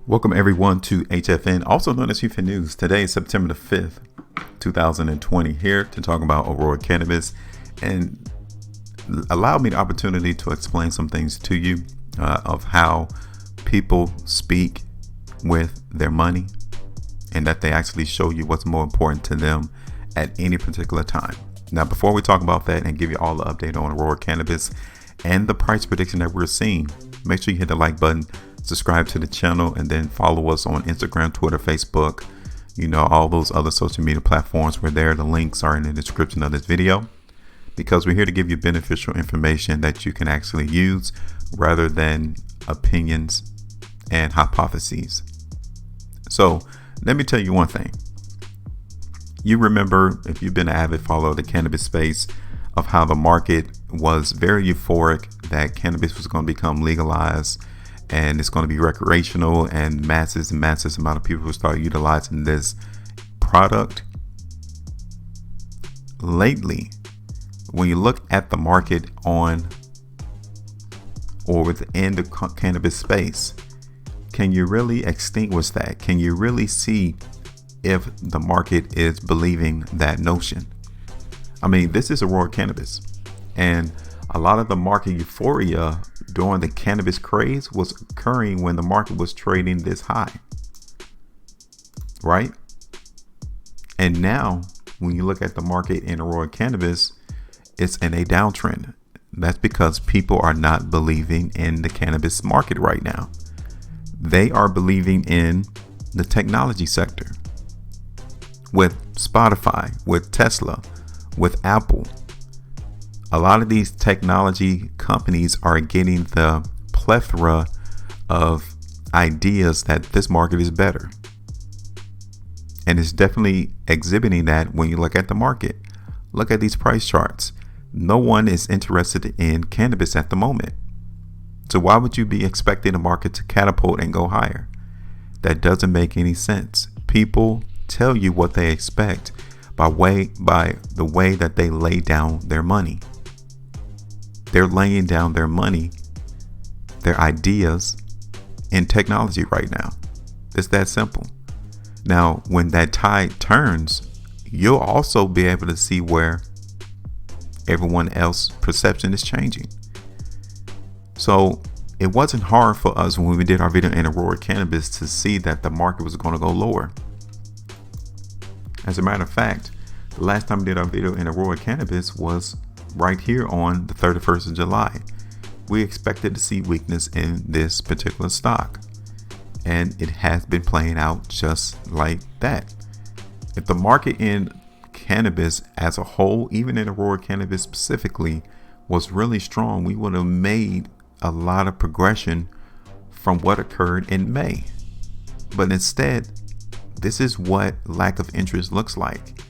Welcome everyone to HueFin, also known as HueFin News. Today is September the 5th, 2020, here to talk about Aurora Cannabis and allow me the opportunity to explain some things to you of how people speak with their money and that they actually show you what's more important to them at any particular time. Now, before we talk about that and give you all the update on Aurora Cannabis and the price prediction that we're seeing, make sure you hit the like button, subscribe to the channel, and then follow us on Instagram, Twitter, Facebook, all those other social media platforms. We're there. The links are in the description of this video because we're here to give you beneficial information that you can actually use rather than opinions and hypotheses. So let me tell you one thing. You remember, if you've been an avid follower of the cannabis space, of how the market was very euphoric that cannabis was going to become legalized and it's going to be recreational, and massive amount of people will start utilizing this product. Lately, when you look at the market on or within the cannabis space, can you really extinguish that? Can you really see if the market is believing that notion? I mean, this is Aurora Cannabis, and a lot of the market euphoria during the cannabis craze was occurring when the market was trading this high, right? And now, when you look at the market in Aurora Cannabis, it's in a downtrend. That's because people are not believing in the cannabis market right now. They are believing in the technology sector with Spotify, with Tesla, with Apple. A lot of these technology companies are getting the plethora of ideas that this market is better. And it's definitely exhibiting that when you look at the market. Look at these price charts. No one is interested in cannabis at the moment. So why would you be expecting the market to catapult and go higher? That doesn't make any sense. People tell you what they expect by the way that they lay down their money. They're laying down their money, their ideas in technology right now. It's that simple. Now, when that tide turns, you'll also be able to see where everyone else's perception is changing. So it wasn't hard for us when we did our video in Aurora Cannabis to see that the market was going to go lower. As a matter of fact, the last time we did our video in Aurora Cannabis was right here on the 31st of July. We expected to see weakness in this particular stock, and it has been playing out just like that. If the market in cannabis as a whole, even in Aurora Cannabis specifically, was really strong, we would have made a lot of progression from what occurred in May. But instead, this is what lack of interest looks like.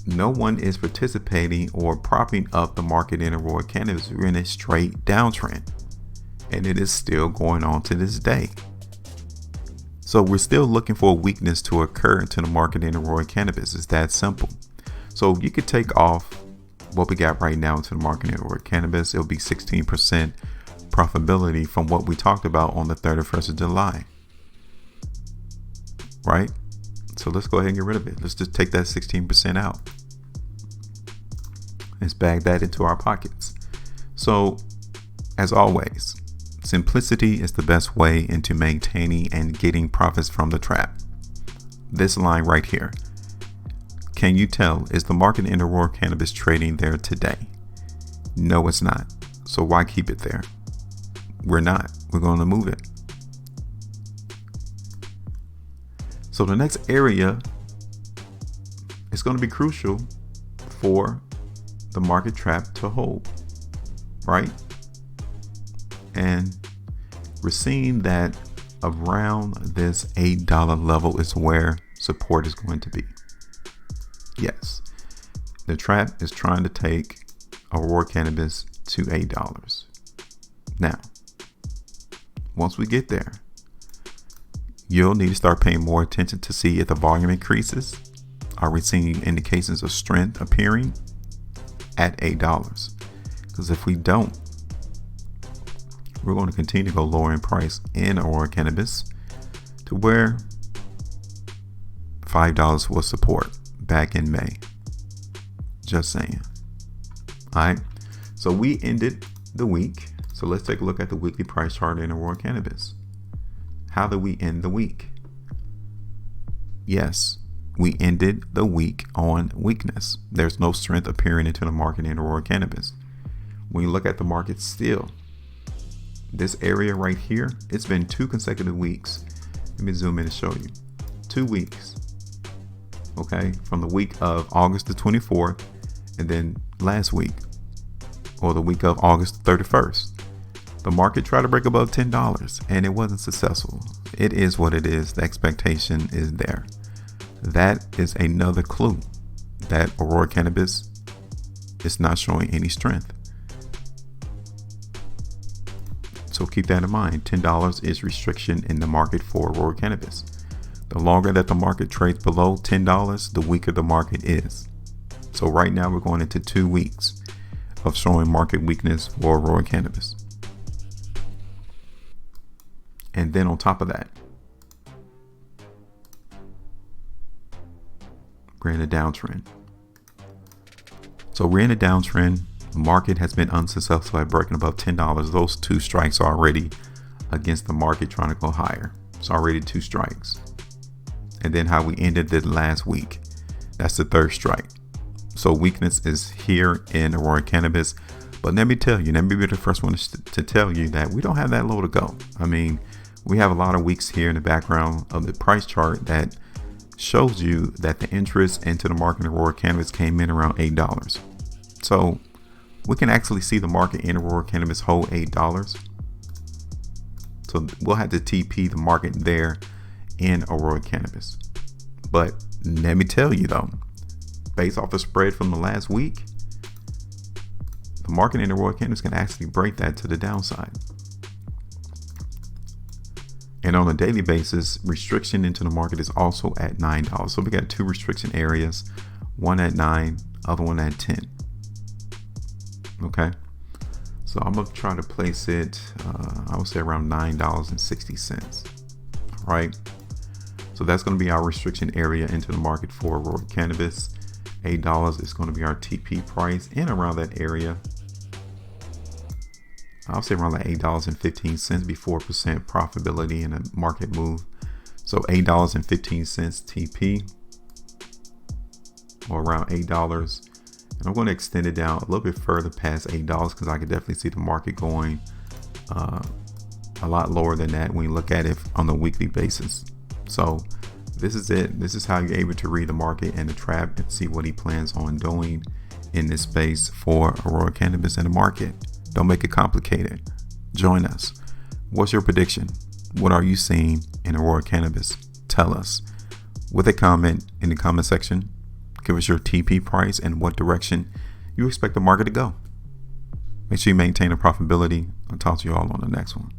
No one is participating or propping up the market in Aurora Cannabis. We're in a straight downtrend, and it is still going on to this day. So we're still looking for a weakness to occur into the market in Aurora Cannabis. It's that simple. So you could take off what we got right now into the market in Aurora Cannabis. It'll be 16% profitability from what we talked about on the 31st of July, right? So let's go ahead and get rid of it. Let's just take that 16% out. Let's bag that into our pockets. So, as always, simplicity is the best way into maintaining and getting profits from the trap. This line right here. Can you tell, is the market in Aurora Cannabis trading there today? No, it's not. So why keep it there? We're not. We're going to move it. So the next area is going to be crucial for the market trap to hold, right? And we're seeing that around this $8 level is where support is going to be. Yes, the trap is trying to take Aurora Cannabis to $8. Now, once we get there, you'll need to start paying more attention to see if the volume increases. Are we seeing indications of strength appearing at $8? Because if we don't, we're going to continue to go lower in price in Aurora Cannabis to where $5 was support back in May. Just saying. All right. So we ended the week. So let's take a look at the weekly price chart in Aurora Cannabis. How did we end the week? Yes, we ended the week on weakness. There's no strength appearing into the market in Aurora Cannabis. When you look at the market still, this area right here, it's been 2 consecutive weeks. Let me zoom in and show you. 2 weeks. Okay, from the week of August the 24th and then last week, or the week of August 31st. The market tried to break above $10 and it wasn't successful. It is what it is. The expectation is there. That is another clue that Aurora Cannabis is not showing any strength. So keep that in mind. $10 is restriction in the market for Aurora Cannabis. The longer that the market trades below $10, the weaker the market is. So right now we're going into 2 weeks of showing market weakness for Aurora Cannabis. And then on top of that, we're in a downtrend. So we're in a downtrend. The market has been unsuccessful at breaking above $10. Those 2 strikes are already against the market trying to go higher. It's already 2 strikes. And then how we ended the last week. That's the 3rd strike. So weakness is here in Aurora Cannabis. But let me tell you, let me be the first one to tell you that we don't have that low to go. I mean, we have a lot of weeks here in the background of the price chart that shows you that the interest into the market in Aurora Cannabis came in around $8. So we can actually see the market in Aurora Cannabis hold $8. So we'll have to TP the market there in Aurora Cannabis. But let me tell you though, based off the spread from the last week, the market in Aurora Cannabis can actually break that to the downside. And on a daily basis, restriction into the market is also at $9. So we got 2 restriction areas, one at 9, other one at 10. Okay. So I'm going to try to place it, I would say around $9.60. Right. So that's going to be our restriction area into the market for Aurora Cannabis. $8 is going to be our TP price in around that area. I'll say around like $8.15 before percent profitability in a market move. So $8.15 TP, or around $8. And I'm going to extend it down a little bit further past $8 because I can definitely see the market going a lot lower than that when you look at it on a weekly basis. So this is it. This is how you're able to read the market and the trap and see what he plans on doing in this space for Aurora Cannabis in the market. Don't make it complicated. Join us. What's your prediction? What are you seeing in Aurora Cannabis? Tell us with a comment in the comment section. Give us your TP price and what direction you expect the market to go. Make sure you maintain a profitability. I'll talk to you all on the next one.